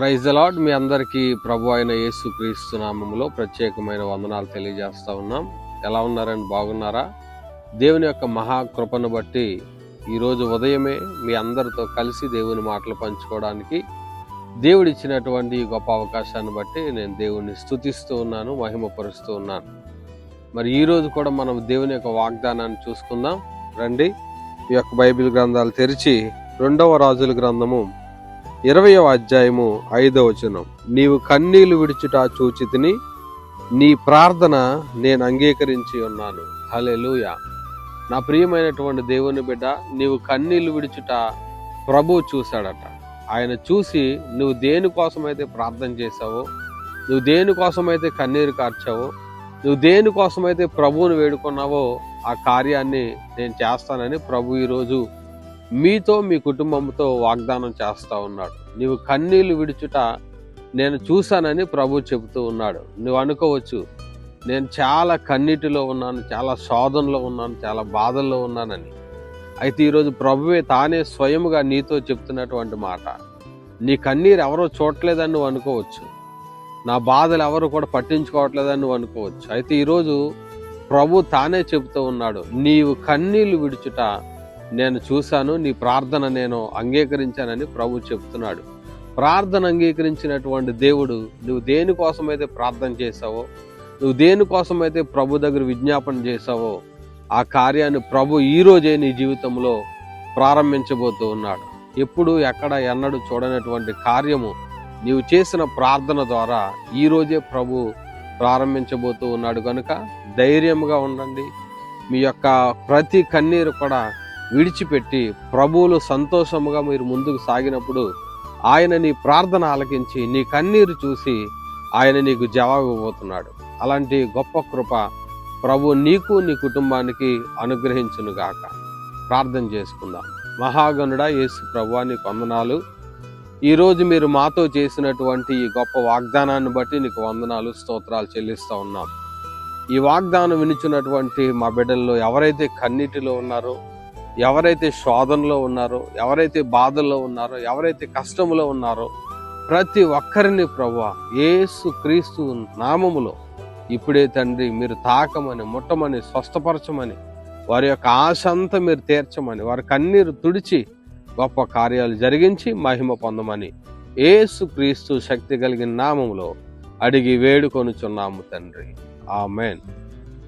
Praise the lord. మీ అందరికీ ప్రభు అయిన యేసుక్రీస్తు నామములో ప్రత్యేకమైన వందనాలు తెలియజేస్తా ఉన్నాం. ఎలా ఉన్నారని, బాగున్నారా? దేవుని యొక్క మహాకృపను బట్టి ఈరోజు ఉదయమే మీ అందరితో కలిసి దేవుని మాటలు పంచుకోవడానికి దేవుడిచ్చినటువంటి ఈ గొప్ప అవకాశాన్ని బట్టి నేను దేవుణ్ణి స్తుతిస్తూ ఉన్నాను, మహిమపరుస్తూ ఉన్నాను. మరి ఈరోజు కూడా మనం దేవుని యొక్క వాగ్దానాన్ని చూసుకుందాం. రండి, ఈ యొక్క బైబిల్ గ్రంథాలు తెరిచి 2వ రాజుల గ్రంథము 20వ అధ్యాయము 5వ వచనం. నీవు కన్నీళ్లు విడిచుట చూచితిని, నీ ప్రార్థన నేను అంగీకరించి ఉన్నాను. హల్లెలూయా. నా ప్రియమైనటువంటి దేవుని బిడ్డ, నీవు కన్నీళ్లు విడిచుట ప్రభువు చూశాడట. ఆయన చూసి నువ్వు దేనికోసమైతే ప్రార్థన చేశావో, నువ్వు దేనికోసమైతే కన్నీరు కార్చావో, నువ్వు దేనికోసమైతే ప్రభువుని వేడుకున్నావో ఆ కార్యాన్ని నేను చేస్తానని ప్రభు ఈరోజు మీతో, మీ కుటుంబంతో వాగ్దానం చేస్తా ఉన్నాడు. నీవు కన్నీళ్లు విడుచుట నేను చూశానని ప్రభు చెబుతూ ఉన్నాడు. నువ్వు అనుకోవచ్చు, నేను చాలా కన్నీటిలో ఉన్నాను, చాలా శోధనలో ఉన్నాను, చాలా బాధల్లో ఉన్నానని. అయితే ఈరోజు ప్రభువే తానే స్వయముగా నీతో చెప్తున్నటువంటి మాట. నీ కన్నీరు ఎవరో చూడలేదని నువ్వు అనుకోవచ్చు, నా బాధలు ఎవరు కూడా పట్టించుకోవట్లేదని నువ్వు అనుకోవచ్చు. అయితే ఈరోజు ప్రభు తానే చెబుతూ ఉన్నాడు, నీవు కన్నీళ్లు విడుచుట నేను చూశాను, నీ ప్రార్థన నేను అంగీకరించానని ప్రభు చెప్తున్నాడు. ప్రార్థన అంగీకరించినటువంటి దేవుడు, నువ్వు దేనికోసమైతే ప్రార్థన చేశావో, నువ్వు దేనికోసమైతే ప్రభు దగ్గర విజ్ఞాపన చేశావో ఆ కార్యాన్ని ప్రభు ఈరోజే నీ జీవితంలో ప్రారంభించబోతూ ఉన్నాడు. ఎప్పుడు ఎక్కడ ఎన్నడూ చూడనటువంటి కార్యము నీవు చేసిన ప్రార్థన ద్వారా ఈరోజే ప్రభు ప్రారంభించబోతూ ఉన్నాడు. కనుక ధైర్యంగా ఉండండి. మీ యొక్క ప్రతి కన్నీరు కూడా విడిచిపెట్టి ప్రభువులు సంతోషముగా మీరు ముందుకు సాగినప్పుడు ఆయన నీ ప్రార్థన ఆలకించి నీ కన్నీరు చూసి ఆయన నీకు జవాబు ఇవ్వబోతున్నాడు. అలాంటి గొప్ప కృప ప్రభు నీకు, నీ కుటుంబానికి అనుగ్రహించునుగాక. ప్రార్థన చేసుకుందాం. మహాగణుడా యేసు ప్రభువా, నీకు వందనాలు. ఈరోజు మీరు మాతో చేసినటువంటి ఈ గొప్ప వాగ్దానాన్ని బట్టి నీకు వందనాలు, స్తోత్రాలు చెల్లిస్తూ ఉన్నాం. ఈ వాగ్దానం వినిచున్నటువంటి మా బిడ్డల్లో ఎవరైతే కన్నీటిలో ఉన్నారో, ఎవరైతే శోధనలో ఉన్నారో, ఎవరైతే బాధల్లో ఉన్నారో, ఎవరైతే కష్టంలో ఉన్నారో ప్రతి ఒక్కరిని ప్రభువా యేసు క్రీస్తు నామములో ఇప్పుడే తండ్రి మీరు తాకమని, ముట్టమని, స్వస్థపరచమని, వారి యొక్క ఆశ అంతా మీరు తీర్చమని, వారి కన్నీరు తుడిచి గొప్ప కార్యాలు జరిగించి మహిమ పొందమని యేసు క్రీస్తు శక్తి కలిగిన నామములో అడిగి వేడుకొనుచున్నాము తండ్రి. ఆమేన్.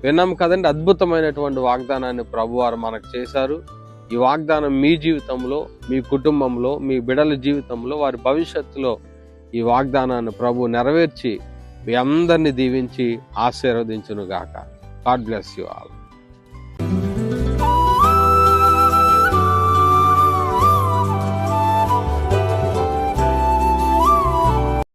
విన్నాం కదండి, అద్భుతమైనటువంటి వాగ్దానాన్ని ప్రభువారు మనకు చేశారు. ఈ వాగ్దానం మీ జీవితంలో, మీ కుటుంబంలో, మీ బిడ్డల జీవితంలో, వారి భవిష్యత్తులో ఈ వాగ్దానాన్ని ప్రభు నెరవేర్చి మీ అందరినీ దీవించి ఆశీర్వదించునుగాక. God bless you all.